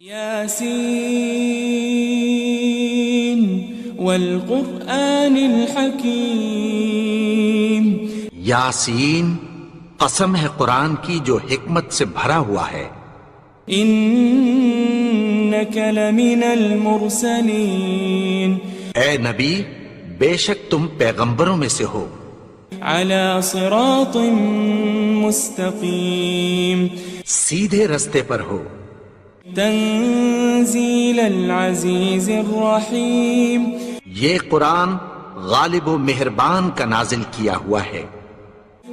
یاسین والقرآن الحکیم، یاسین قسم ہے قرآن کی جو حکمت سے بھرا ہوا ہے۔ انک لمن المرسلین، اے نبی بے شک تم پیغمبروں میں سے ہو۔ علی صراط مستقیم، سیدھے رستے پر ہو۔ تنزیل العزیز الرحیم، یہ قرآن غالب و مہربان کا نازل کیا ہوا ہے۔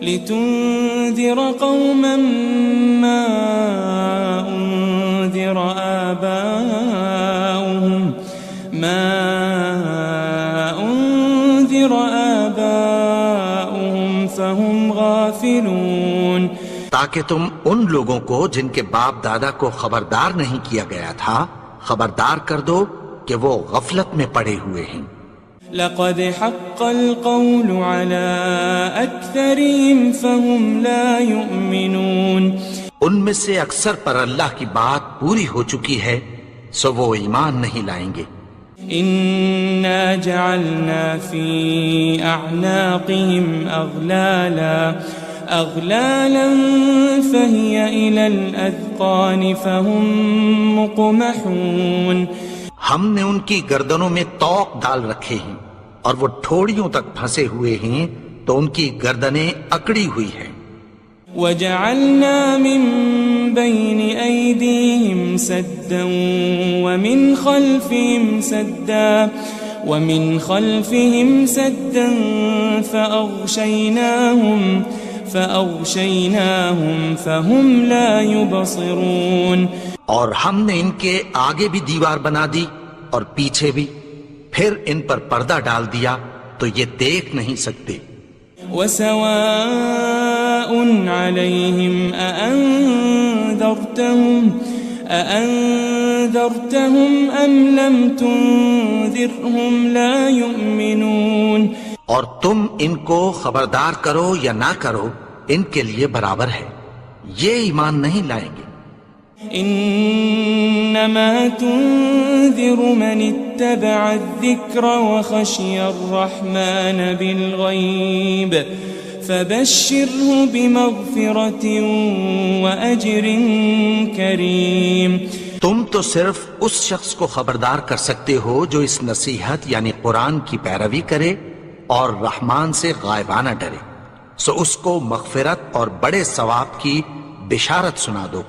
لتنذر قوما ما انذر آباؤهم فهم غافلون، تاکہ تم ان لوگوں کو جن کے باپ دادا کو خبردار نہیں کیا گیا تھا خبردار کر دو کہ وہ غفلت میں پڑے ہوئے ہیں۔ لقد حق القول على اکثرهم فهم لا يؤمنون، ان میں سے اکثر پر اللہ کی بات پوری ہو چکی ہے سو وہ ایمان نہیں لائیں گے۔ انا جعلنا في اعناقهم اغلالا فهي الى الاذقان فهم مقمحون، ہم نے ان کی گردنوں میں طوق ڈال رکھے ہیں اور وہ ٹھوڑیوں تک پھنسے ہوئے ہیں تو ان کی گردنیں اکڑی ہوئی ہیں۔ وجعلنا من بين أيديهم سدا ومن خلفهم سدا فأغشيناهم فهم لا يبصرون، اور ہم نے ان کے آگے بھی دیوار بنا دی اور پیچھے بھی، پھر ان پر پردہ ڈال دیا تو یہ دیکھ نہیں سکتے۔ وسواء عليهم أأنذرتهم أم لم تنذرهم لا يؤمنون، اور تم ان کو خبردار کرو یا نہ کرو ان کے لیے برابر ہے، یہ ایمان نہیں لائیں گے۔ انما تنذر من اتبع الذکر وخشی الرحمن بالغیب فبشره بمغفرة وأجر کریم، تم تو صرف اس شخص کو خبردار کر سکتے ہو جو اس نصیحت یعنی قرآن کی پیروی کرے اور رحمان سے غائبانہ ڈرے، سو اس کو مغفرت اور بڑے ثواب کی بشارت سنا دو۔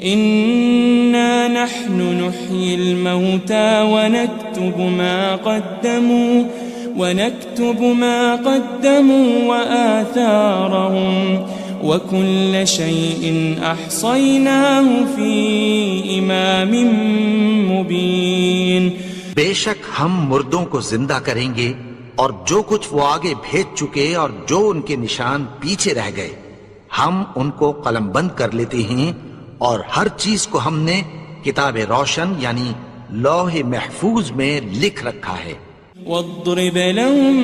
إنا نحن نحيي الموتى ونكتب ما قدموا وآثارهم وكل شيء أحصيناه في إمام مبين، بے شک ہم مردوں کو زندہ کریں گے اور جو کچھ وہ آگے بھیج چکے اور جو ان کے نشان پیچھے رہ گئے ہم ان کو قلم بند کر لیتے ہیں، اور ہر چیز کو ہم نے کتاب روشن یعنی لوح محفوظ میں لکھ رکھا ہے۔ واضرب لهم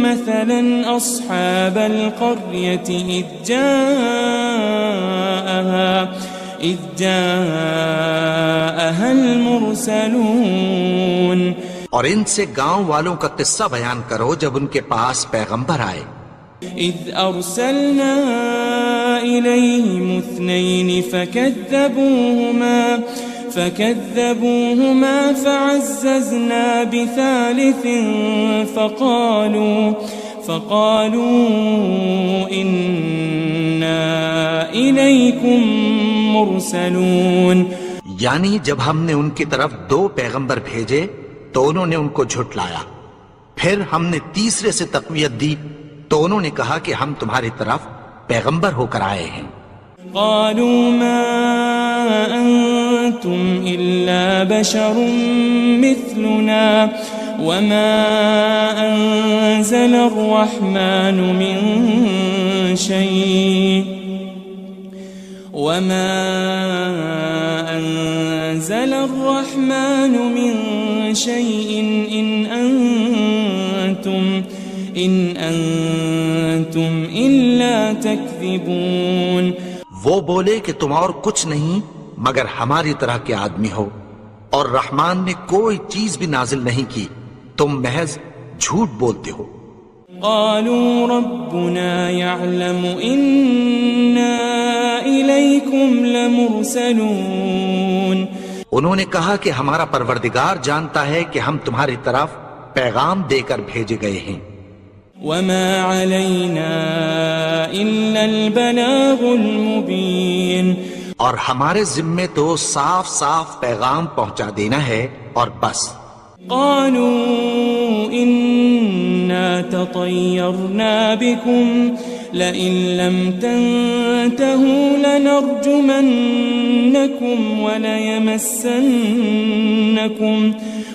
مثلا أصحاب القرية إذ جاءها المرسلون، اور ان سے گاؤں والوں کا قصہ بیان کرو جب ان کے پاس پیغمبر آئے۔ إذ أرسلنا إليهم 2 فكذبوهما فعززنا بثالث فقالوا إنا إليكم مرسلون، یعنی جب ہم نے ان کی طرف 2 پیغمبر بھیجے تو انہوں نے ان کو جھٹلایا، پھر ہم نے تیسرے سے تقویت دی تو انہوں نے کہا کہ ہم تمہاری طرف پیغمبر ہو کر آئے ہیں۔ قالوا ما أنتم إلا بشر مثلنا وما أنزل الرحمن من شيء إن أنتم إلا تكذبون، وہ بولے کہ تم اور کچھ نہیں مگر ہماری طرح کے آدمی ہو، اور رحمان نے کوئی چیز بھی نازل نہیں کی، تم محض جھوٹ بولتے ہو۔ قالوا ربنا يعلم إنا إليكم لمرسلون، انہوں نے کہا کہ ہمارا پروردگار جانتا ہے کہ ہم تمہاری طرف پیغام دے کر بھیجے گئے ہیں۔ وما علينا إلا البلاغ المبين، اور ہمارے ذمے تو صاف صاف پیغام پہنچا دینا ہے اور بس۔ قالوا إنا تطيرنا بكم لئن لم تنتهوا لنرجمنكم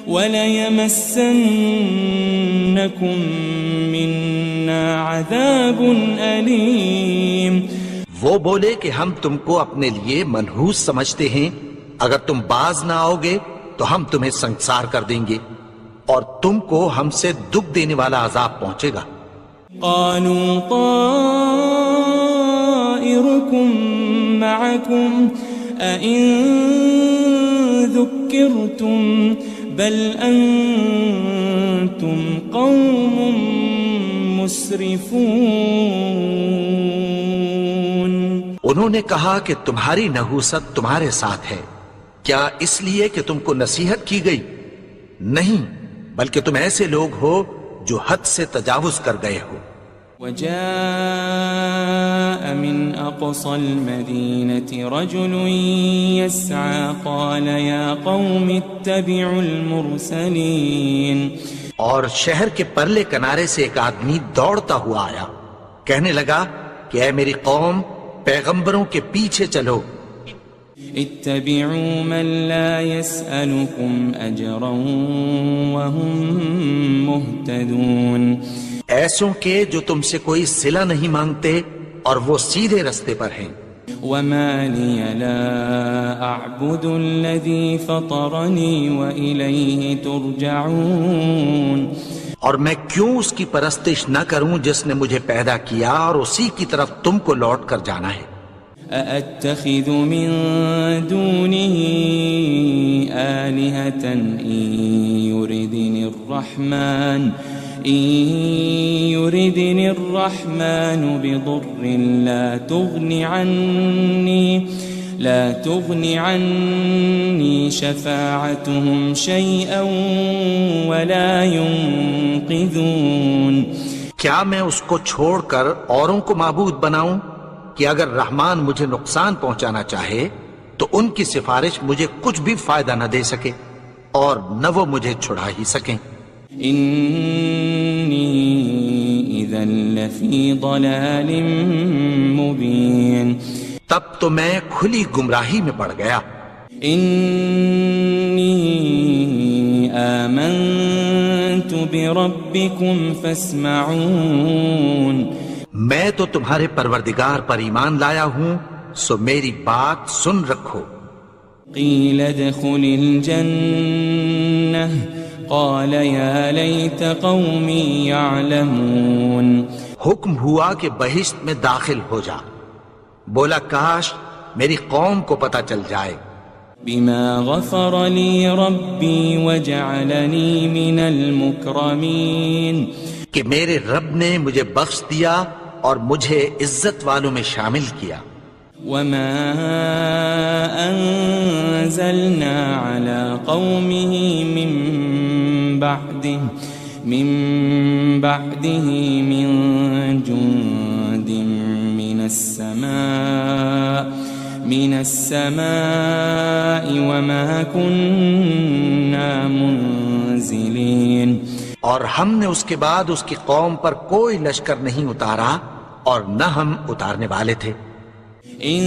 وليمسنكم منا عذاب أليم۔ وہ بولے کہ ہم تم کو اپنے لیے منحوس سمجھتے ہیں، اگر تم باز نہ آؤ گے تو ہم تمہیں سنسار کر دیں گے اور تم کو ہم سے دکھ دینے والا عذاب پہنچے گا۔ قالوا طائركم معكم أئن ذكرتم بل أنتم قوم مسرفون۔ انہوں نے کہا کہ تمہاری نحوست تمہارے ساتھ ہے، کیا اس لیے کہ تم کو نصیحت کی گئی؟ نہیں، بلکہ تم ایسے لوگ ہو جو حد سے تجاوز کر گئے ہو۔ وجاء من أقصى المدينة رجل يسعى قال يا قوم اتبعوا المرسلين، اور شہر کے پرلے کنارے سے ایک آدمی دوڑتا ہوا آیا، کہنے لگا کہ اے میری قوم، پیغمبروں کے پیچھے چلو۔ اتبعوا من لا يسألكم أجرا وهم مهتدون، ایسوں کے جو تم سے کوئی صلہ نہیں مانگتے اور وہ سیدھے رستے پر ہیں۔ وما لي لا أعبد الذي فطرني وإليه ترجعون، اور میں کیوں اس کی پرستش نہ کروں جس نے مجھے پیدا کیا اور اسی کی طرف تم کو لوٹ کر جانا ہے۔ أأتخذ من دونه آلهة إن يردني الرحمن بضر لا تغن عني شفاعتهم شيئا ولا ينقذون۔ کیا میں اس کو چھوڑ کر اوروں کو معبود بناؤں کہ اگر رحمان مجھے نقصان پہنچانا چاہے تو ان کی سفارش مجھے کچھ بھی فائدہ نہ دے سکے اور نہ وہ مجھے چھڑا ہی سکیں۔ إني إذا لفي ضلال مبين، تب تو میں کھلی گمراہی میں پڑ گیا۔ إني آمنت بربكم فاسمعون، میں تو تمہارے پروردگار پر ایمان لایا ہوں، سو میری بات سن رکھو۔ قيل ادخل الجنة قال يا ليت قومي يعلمون، حکم ہوا کہ بہشت میں داخل ہو جا، بولا کاش میری قوم کو پتہ چل جائے۔ بما غفر لي ربي وجعلني من المكرمين، کہ میرے رب نے مجھے بخش دیا اور مجھے عزت والوں میں شامل کیا۔ وما أنزلنا على قومه من بعده من جند من السماء وما كنا منزلين، اور ہم نے اس کے بعد اس کی قوم پر کوئی لشکر نہیں اتارا اور نہ ہم اتارنے والے تھے۔ إن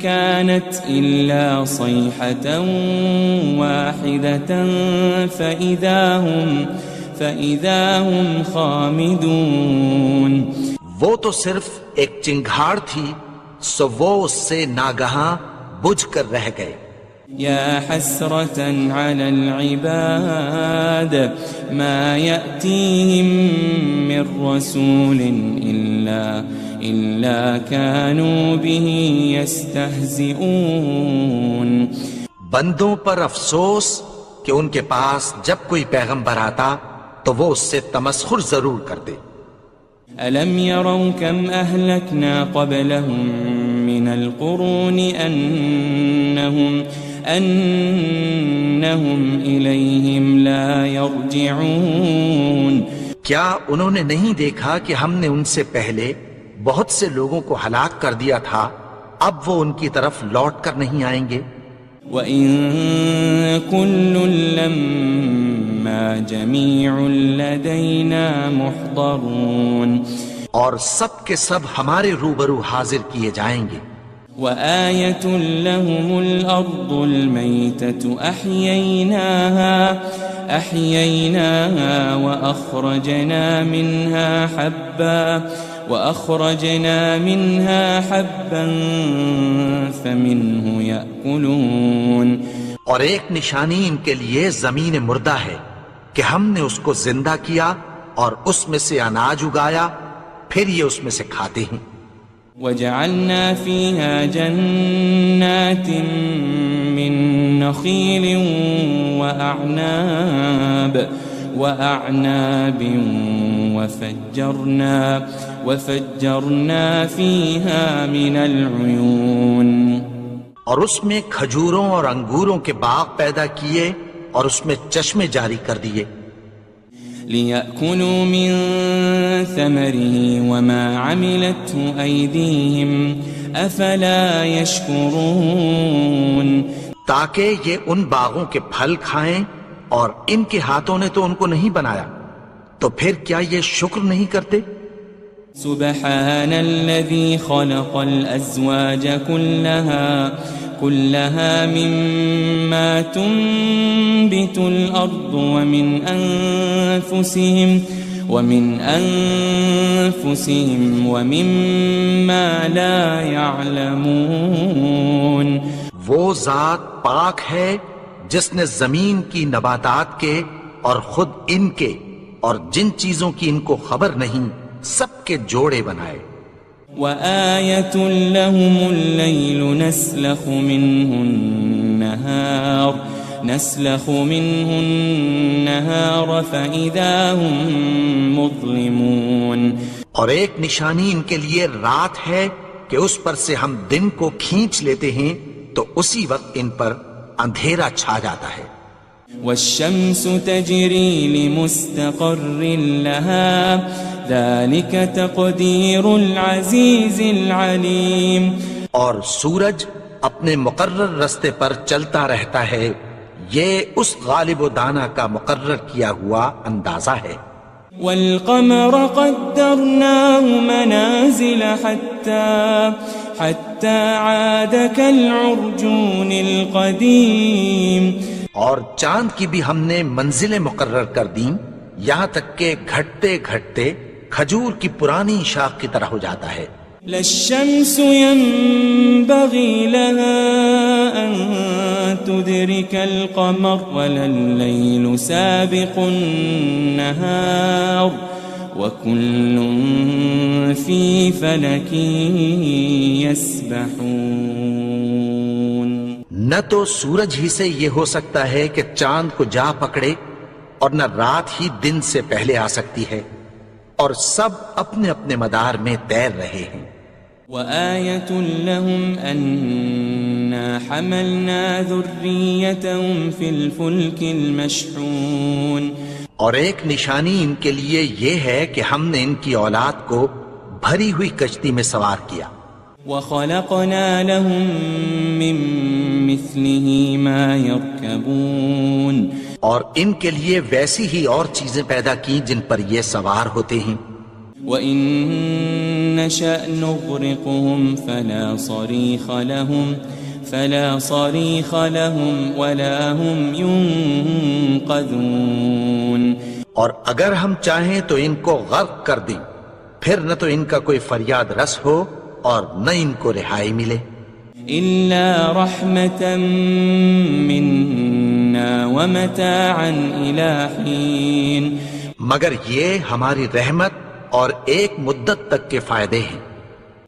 كانت إلا صيحة واحدة فإذا هم خامدون، وہ تو صرف ایک چنگھاڑ تھی، سو وہ اس سے ناگہاں بجھ کر رہ گئے۔ يا حسرة على العباد ما يأتيهم من رسول إلا كانوا به يستهزئون بندوں پر افسوس کہ ان کے پاس جب کوئی پیغمبر آتا تو وہ اس سے تمسخر ضرور کرتے. ألم يروا كم أهلكنا قبلهم من القرون أنهم إليهم لا يرجعون کیا انہوں نے نہیں دیکھا کہ ہم نے ان سے پہلے بہت سے لوگوں کو ہلاک کر دیا تھا، اب وہ ان کی طرف لوٹ کر نہیں آئیں گے. وَإِن كُلٌّ لَمَّا جَمِيعٌ لَدَيْنَا مُحْضَرُونَ اور سب کے سب ہمارے روبرو حاضر کیے جائیں گے. وَآيَةٌ لَهُمُ الْأَرْضُ الْمَيْتَةُ أَحْيَيْنَاهَا وَأَخْرَجْنَا مِنْهَا حَبًّا فَمِنْهُ يَأْكُلُونَ اور ایک نشانی ان کے لیے زمین مردہ ہے کہ ہم نے اس کو زندہ کیا اور اس میں سے اناج اگایا، پھر یہ اس میں سے کھاتے ہیں. وَجَعَلْنَا فِيهَا جَنَّاتٍ مِّن نَخِيلٍ وَأَعْنَابٍ وَفَجَّرْنَا فِيهَا مِنَ الْعُيُونِ اور اس میں کھجوروں اور انگوروں کے باغ پیدا کیے اور اس میں چشمے جاری کر دیے. لِيَأْكُلُوا مِن ثَمَرِهِ وَمَا عَمِلَتْهُ أَيْدِيهِمْ أَفَلَا يَشْكُرُونَ تاکہ یہ ان باغوں کے پھل کھائیں اور ان کے ہاتھوں نے تو ان کو نہیں بنایا، تو پھر کیا یہ شکر نہیں کرتے؟ سبحان الذي خلق الأزواج كلها مما تنبت الأرض ومن أنفسهم ومما لا يعلمون وہ ذات پاک ہے جس نے زمین کی نباتات کے اور خود ان کے اور جن چیزوں کی ان کو خبر نہیں سب کے جوڑے بنائے. وَآيَةٌ لَهُمُ اللَّيْلُ نَسْلَخُ مِنْهُ النَّهَارَ فَإِذَا هُمْ مُظْلِمُونَ اور ایک نشانی ان کے لیے رات ہے کہ اس پر سے ہم دن کو کھینچ لیتے ہیں تو اسی وقت ان پر اندھیرا چھا جاتا ہے. وَالشَّمْسُ تَجْرِي لِمُسْتَقَرٍّ لَهَا ذَلِكَ تَقْدِيرُ الْعَزِيزِ الْعَلِيمِ اور سورج اپنے مقرر رستے پر چلتا رہتا ہے، یہ اس غالب و دانا کا مقرر کیا ہوا اندازہ ہے. وَالْقَمَرَ قَدَّرْنَاهُ مَنَازِلَ حَتَّى عَادَ كَالْعُرْجُونِ الْقَدِيمِ اور چاند کی بھی ہم نے منزلیں مقرر کر دیں، یہاں تک کہ گھٹتے گھٹتے کھجور کی پرانی شاخ کی طرح ہو جاتا ہے. لَلشَّمْسُ يَنبَغِي لَهَا أَن تُدْرِكَ الْقَمَرَ وَلَلَّيْلُ سَابِقُ النَّهَارِ وَكُلٌّ فِي فَلَكٍ يَسْبَحُونَ نہ تو سورج ہی سے یہ ہو سکتا ہے کہ چاند کو جا پکڑے، اور نہ رات ہی دن سے پہلے آ سکتی ہے، اور سب اپنے اپنے مدار میں تیر رہے ہیں. وَآيَةٌ لَهُمْ أَنَّا حَمَلْنَا ذُرِّيَّتَهُمْ فِي الْفُلْكِ الْمَشْحُونِ اور ایک نشانی ان کے لیے یہ ہے کہ ہم نے ان کی اولاد کو بھری ہوئی کشتی میں سوار کیا. وَخَلَقْنَا لَهُم مِّن مِّثْلِهِ مَا يَرْكَبُونَ اور ان کے لیے ویسی ہی اور چیزیں پیدا کی جن پر یہ سوار ہوتے ہیں. وَإِن نَّشَأْ نُغْرِقْهُمْ فَلَا صَرِيخَ لَهُمْ وَلَا هُمْ يُنقَذُونَ اور اگر ہم چاہیں تو ان کو غرق کر دیں، پھر نہ تو ان کا کوئی فریاد رس ہو اور نہ ان کو رہائی ملے. إِلَّا رَحْمَةً مِّنَّا وَمَتَاعًا إِلَىٰ حِينٍ مگر یہ ہماری رحمت اور ایک مدت تک کے فائدے ہیں.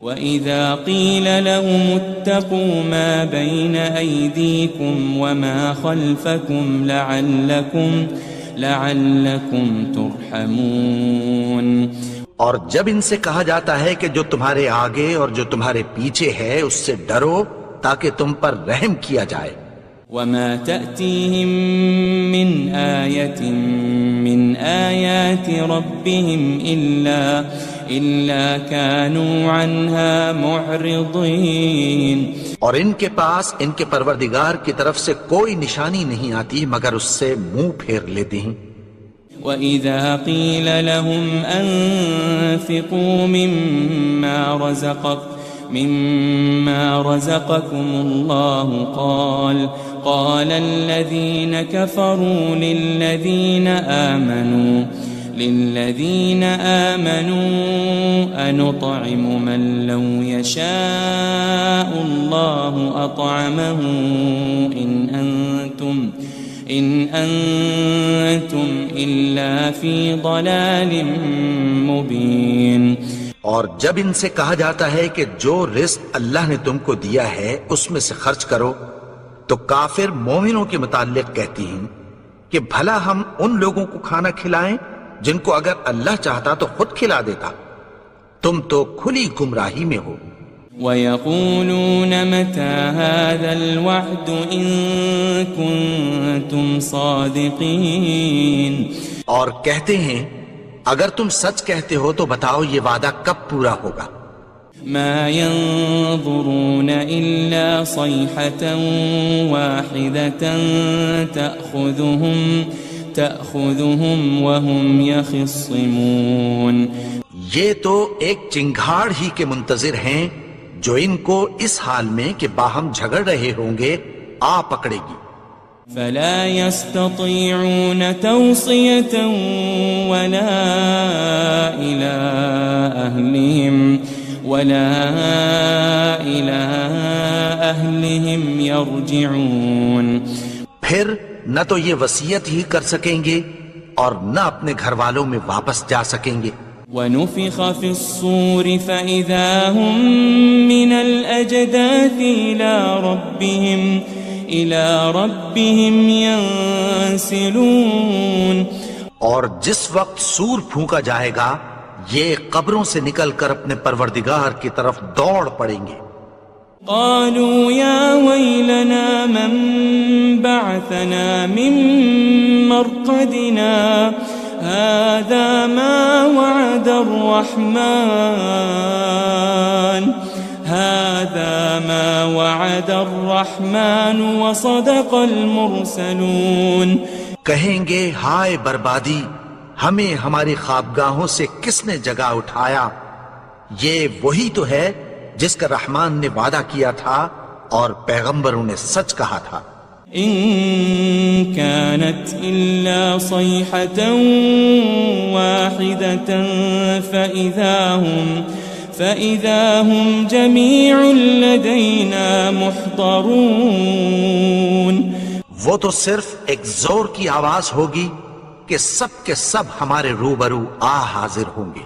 وَإِذَا قِيلَ لَهُمُ اتَّقُوا مَا بَيْنَ أَيْدِيكُمْ وَمَا خَلْفَكُمْ لَعَلَّكُمْ تُرْحَمُونَ اور جب ان سے کہا جاتا ہے کہ جو تمہارے آگے اور جو تمہارے پیچھے ہے اس سے ڈرو تاکہ تم پر رحم کیا جائے. وَمَا تَأْتِيهِم مِّنْ آيَةٍ مِّنْ آيَاتِ رَبِّهِمْ إِلَّا كَانُوا عَنْهَا مُعْرِضِينَ. اور ان کے پاس ان کے پروردگار کی طرف سے کوئی نشانی نہیں آتی مگر اس سے منہ پھیر لیتے ہیں. وَإِذَا قِيلَ لَهُمْ أَنفِقُوا مِمَّا رَزَقَكُمُ اللَّهُ قَالَ الَّذِينَ كَفَرُوا لِلَّذِينَ آمَنُوا أَنُطْعِمُ مَن لَّوْ يَشَاءُ اللَّهُ أَطْعَمَهُ إِنْ أَنْتُمْ إِلَّا فِي ضَلَالٍ مُبِينٍ. اور جب ان سے کہا جاتا ہے کہ جو رزق اللہ نے تم کو دیا ہے اس میں سے خرچ کرو تو کافر مومنوں کے متعلق کہتی ہیں کہ بھلا ہم ان لوگوں کو کھانا کھلائیں جن کو اگر اللہ چاہتا تو خود کھلا دیتا. تم تو کھلی گمراہی میں ہو. وَيَقُولُونَ مَتَى هَذَا الْوَعْدُ إِن كُنتُمْ صَادِقِينَ. اور کہتے ہیں اگر تم سچ کہتے ہو تو بتاؤ یہ وعدہ کب پورا ہوگا. مَا يَنظُرُونَ إِلَّا صَيْحَةً وَاحِدَةً تَأْخُذُهُمْ وَهُمْ يَخِصِّمُونَ. یہ تو ایک چنگھاڑ ہی کے منتظر ہیں جو ان کو اس حال میں کہ باہم جھگڑ رہے ہوں گے آ پکڑے گی. فَلَا يَسْتَطِيعُونَ تَوْصِيَةً وَلَا إِلَىٰ أَهْلِهِمْ يَرْجِعُونَ. پھر نہ تو یہ وصیت ہی کر سکیں گے اور نہ اپنے گھر والوں میں واپس جا سکیں گے. وَنُفِخَ فِي الصُّورِ فَإِذَا هُم مِّنَ الْأَجْدَاثِ إِلَىٰ رَبِّهِمْ يَنسِلُونَ. اور جس وقت سور پھونکا جائے گا یہ قبروں سے نکل کر اپنے پروردگار کی طرف دوڑ پڑیں گے. قالوا يا ويلنا من بعثنا من مرقدنا هذا ما وعد الرحمن وصدق المرسلون. کہیں گے ہائے بربادی ہمیں ہماری خوابگاہوں سے کس نے جگا اٹھایا. یہ وہی تو ہے جس کا رحمان نے وعدہ کیا تھا اور پیغمبروں نے سچ کہا تھا. ان كانت الا صيحة واحدة فإذا هم جميع لدينا محضرون. وہ تو صرف ایک زور کی آواز ہوگی کہ سب کے سب ہمارے روبرو حاضر ہوں گے.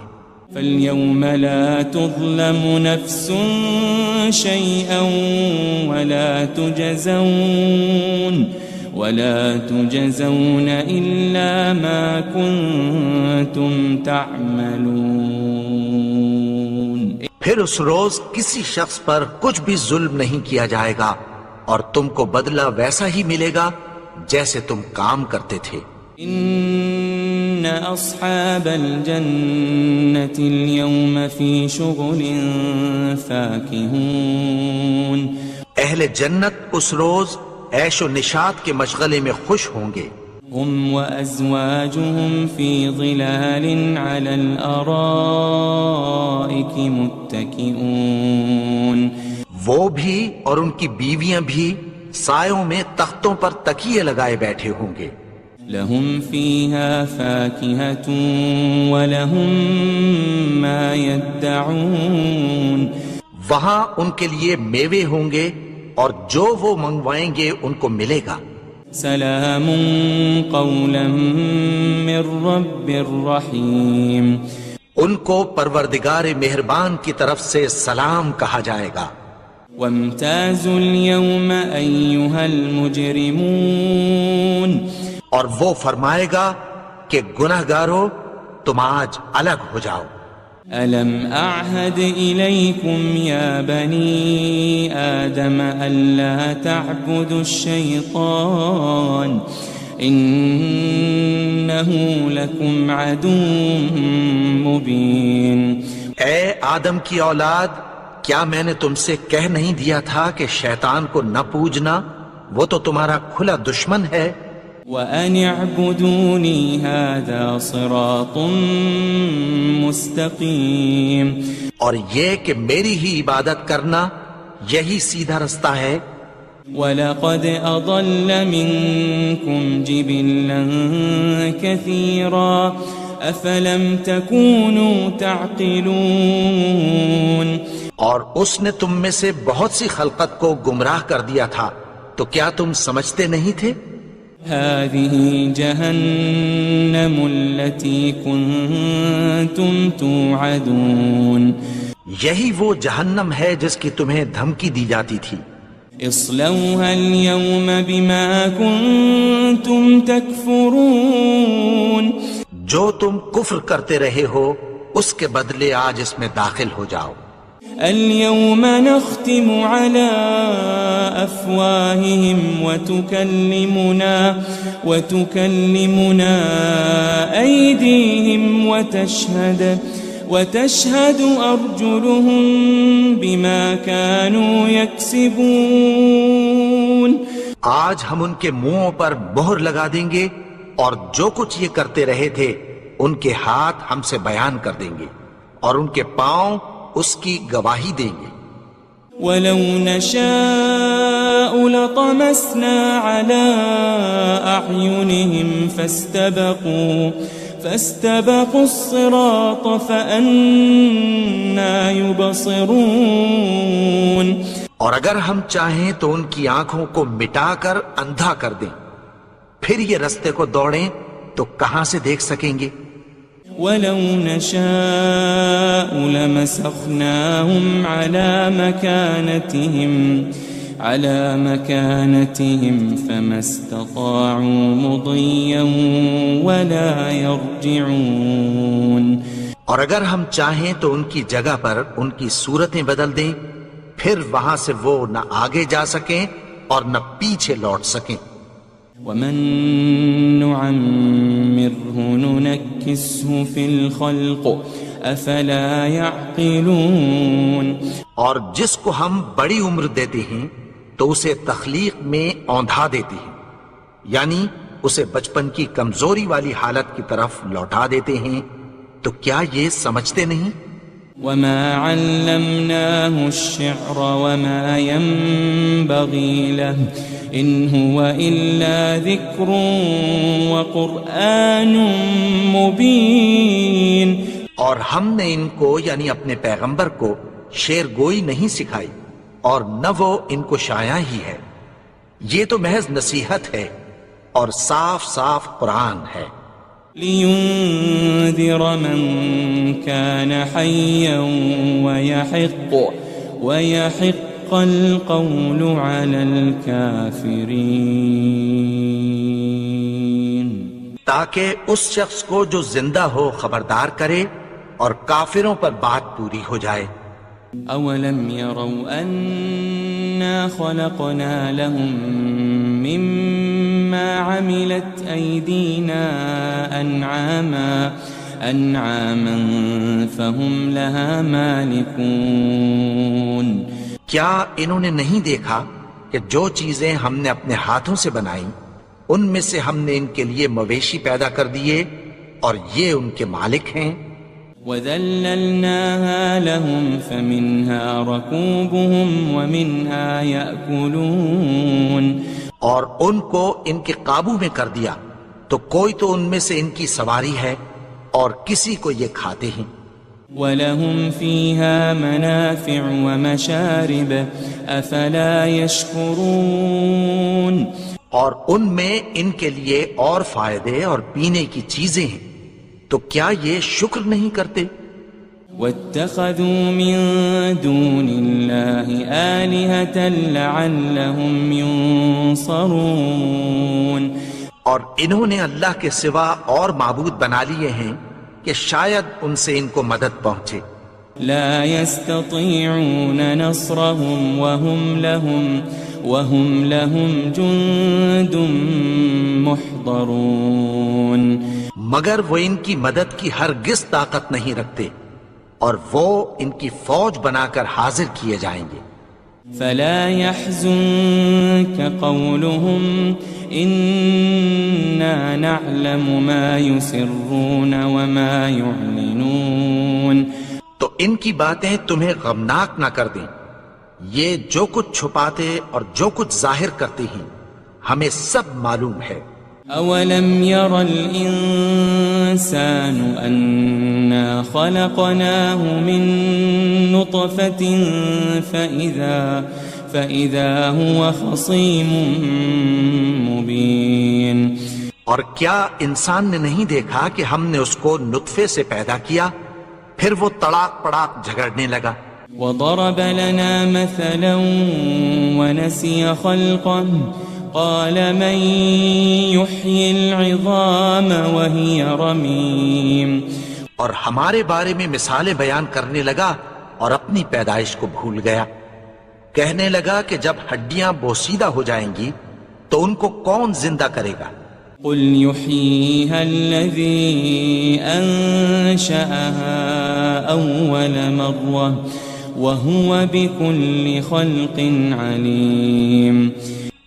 فَالْيَوْمَ لَا تُظْلَمُ نَفْسٌ شَيْئًا وَلَا تُجَزَوْنَ إِلَّا مَا كُنتُمْ تَعْمَلُونَ. پھر اس روز کسی شخص پر کچھ بھی ظلم نہیں کیا جائے گا اور تم کو بدلہ ویسا ہی ملے گا جیسے تم کام کرتے تھے. ان اصحاب الجنة اليوم في شغل فاكهون. اہل جنت اس روز عیش و نشاط کے مشغلے میں خوش ہوں گے. هم وازواجهم في ظلال على الارائك متكئون. وہ بھی اور ان کی بیویاں بھی سایوں میں تختوں پر تکیے لگائے بیٹھے ہوں گے. لهم فيها فاكهة ولهم ما يدعون. وہاں ان کے لیے میوے ہوں گے اور جو وہ منگوائیں گے ان کو ملے گا. سلام قولا من رب الرحیم. ان کو پروردگار مہربان کی طرف سے سلام کہا جائے گا. وامتازوا اليوم أيها المجرمون اور وہ فرمائے گا کہ گنہگارو تم آج الگ ہو جاؤ. ألم أعهد إليكم يا بني آدم ألا تعبدوا الشيطان إنه لكم عدو مبين. اے آدم کی اولاد، کیا میں نے تم سے کہہ نہیں دیا تھا کہ شیطان کو نہ پوجنا، وہ تو تمہارا کھلا دشمن ہے. وَأَنِ اعْبُدُونِي هَذَا صِرَاطٌ مُسْتَقِيمٌ، اور یہ کہ میری ہی عبادت کرنا یہی سیدھا رستہ ہے. وَلَقَدْ أَضَلَّ مِنْكُمْ جِبِلًّا كَثِيرًا أَفَلَمْ تَكُونُوا تَعْقِلُونَ. اور اس نے تم میں سے بہت سی خلقت کو گمراہ کر دیا تھا، تو کیا تم سمجھتے نہیں تھے؟ هذه جهنم التي كنتم توعدون، یہی وہ جہنم ہے جس کی تمہیں دھمکی دی جاتی تھی. اصلوها اليوم بما كنتم تكفرون، جو تم کفر کرتے رہے ہو اس کے بدلے آج اس میں داخل ہو جاؤ. اليوم نختم على أفواههم وتكلمنا أيديهم وتشهد أرجلهم بما كانوا يكسبون. آج ہم ان کے منہوں پر مہر لگا دیں گے اور جو کچھ یہ کرتے رہے تھے ان کے ہاتھ ہم سے بیان کر دیں گے اور ان کے پاؤں اس کی گواہی دیں گے. وَلَوْ نَشَاءُ لَطَمَسْنَا عَلَىٰ أَعْيُنِهِمْ فَاسْتَبَقُوا الصِّرَاطَ فَأَنَّىٰ يُبْصِرُونَ. اور اگر ہم چاہیں تو ان کی آنکھوں کو مٹا کر اندھا کر دیں، پھر یہ رستے کو دوڑیں تو کہاں سے دیکھ سکیں گے. وَلَوْ نَشَاءُ لَمَسَخْنَاهُمْ عَلَى مَكَانَتِهِمْ فَمَا اسْتَطَاعُوا مُضِيًّا وَلَا يَرْجِعُونَ. اور اگر ہم چاہیں تو ان کی جگہ پر ان کی صورتیں بدل دیں، پھر وہاں سے وہ نہ آگے جا سکیں اور نہ پیچھے لوٹ سکیں. وَمَن نُعَمِّرْهُ نُنَكِّسْهُ فِي الْخَلْقِ أَفَلَا يَعْقِلُونَ. اور جس کو ہم بڑی عمر دیتے ہیں تو اسے تخلیق میں اوندھا دیتے ہیں، یعنی اسے بچپن کی کمزوری والی حالت کی طرف لوٹا دیتے ہیں. تو کیا یہ سمجھتے نہیں؟ وَمَا عَلَّمْنَاهُ الشِّعْرَ وَمَا يَنبَغِي لَهُ إِنْ هُوَ إِلَّا ذِكْرٌ وَقُرْآنٌ مُبِينٌ. اور ہم نے ان کو یعنی اپنے پیغمبر کو شعر گوئی نہیں سکھائی اور نہ وہ ان کو شایع ہی ہے، یہ تو محض نصیحت ہے اور صاف صاف قرآن ہے. لِيُنذِرَ مَن كَانَ حَيًّا وَيَحِقَّ الْقَوْلُ عَلَى الْكَافِرِينَ. تاکہ اس شخص کو جو زندہ ہو خبردار کرے اور کافروں پر بات پوری ہو جائے. أَوَلَمْ يَرَوْا أَنَّا خَلَقْنَا لَهُم مِّمَّا عَمِلَتْ أَيْدِينَا أَنْعَامًا فَهُمْ لَهَا مَالِكُونَ. کیا انہوں نے نہیں دیکھا کہ جو چیزیں ہم نے اپنے ہاتھوں سے بنائیں ان میں سے ہم نے ان کے لیے مویشی پیدا کر دیے اور یہ ان کے مالک ہیں. وَذَلَّلْنَاهَا لَهُمْ فَمِنْهَا رَكُوبُهُمْ وَمِنْهَا يَأْكُلُونَ. اور ان کو ان کے قابو میں کر دیا تو کوئی تو ان میں سے ان کی سواری ہے اور کسی کو یہ کھاتے ہیں. وَلَهُمْ فِيهَا مَنَافِعُ وَمَشَارِبُ أَفَلَا يَشْكُرُونَ. اور ان میں ان کے لیے اور فائدے اور پینے کی چیزیں ہیں، تو کیا یہ شکر نہیں کرتے؟ واتخذوا من دون الله آلهة لعلهم ينصرون اور انہوں نے اللہ کے سوا اور معبود بنا لیے ہیں کہ شاید ان سے ان کو مدد پہنچے. لا يستطيعون نصرهم وهم لهم جند محضرون مگر وہ ان کی مدد کی ہرگز طاقت نہیں رکھتے اور وہ ان کی فوج بنا کر حاضر کیے جائیں گے. فلا يحزنك قولهم إنا نعلم ما يسرون وما يعلنون تو ان کی باتیں تمہیں غمناک نہ کر دیں. یہ جو کچھ چھپاتے اور جو کچھ ظاہر کرتے ہیں ہمیں سب معلوم ہے. أولم ير الإنسان أنا خلقناه من نطفة فإذا هو خصيم مبين اور کیا انسان نے نہیں دیکھا کہ ہم نے اس کو نطفے سے پیدا کیا پھر وہ تڑاک پڑاک جھگڑنے لگا. وضرب لنا مثلا ونسي خلقه قال من يحيي العظام وهي رميم اور ہمارے بارے میں مثالیں بیان کرنے لگا اور اپنی پیدائش کو بھول گیا. کہنے لگا کہ جب ہڈیاں بوسیدہ ہو جائیں گی تو ان کو کون زندہ کرے گا. قل يحييها الذي أنشأها أول مرة وهو بكل خلق عليم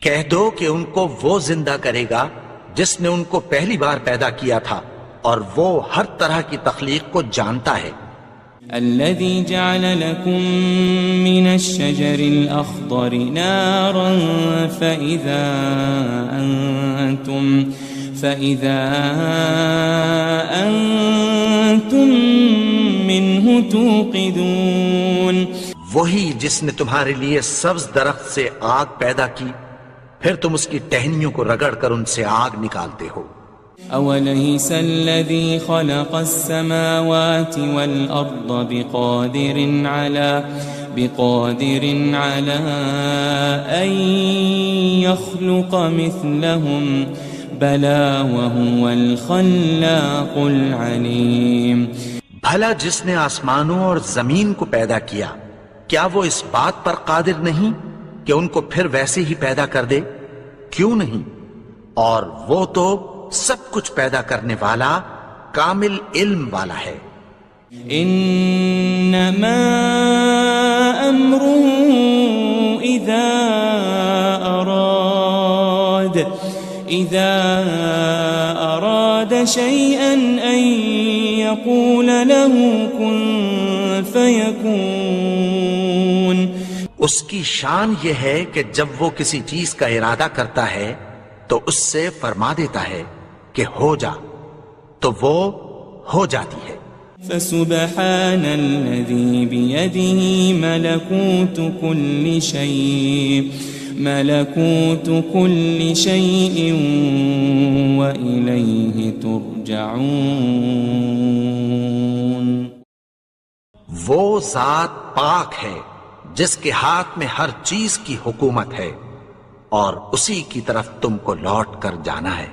کہہ دو کہ ان کو وہ زندہ کرے گا جس نے ان کو پہلی بار پیدا کیا تھا اور وہ ہر طرح کی تخلیق کو جانتا ہے. الذي جعل لكم من الشجر الأخضر نارا فإذا أنتم منه توقدون وہی جس نے تمہارے لیے سبز درخت سے آگ پیدا کی پھر تم اس کی ٹہنیوں کو رگڑ کر ان سے آگ نکالتے ہو. أوليس الذي خلق السماوات والأرض بقادر على أن يخلق مثلهم بلى وهو الخلاق العليم بھلا جس نے آسمانوں اور زمین کو پیدا کیا کیا وہ اس بات پر قادر نہیں کہ ان کو پھر ویسے ہی پیدا کر دے؟ کیوں نہیں؟ اور وہ تو سب کچھ پیدا کرنے والا کامل علم والا ہے. انما امره اذا اراد شيئا ان يقول له كن فيكون اس کی شان یہ ہے کہ جب وہ کسی چیز کا ارادہ کرتا ہے تو اس سے فرما دیتا ہے کہ ہو جا تو وہ ہو جاتی ہے. فسبحان الذي بيده ملكوت كل شيء وإليه ترجعون وہ ذات پاک ہے جس کے ہاتھ میں ہر چیز کی حکومت ہے اور اسی کی طرف تم کو لوٹ کر جانا ہے.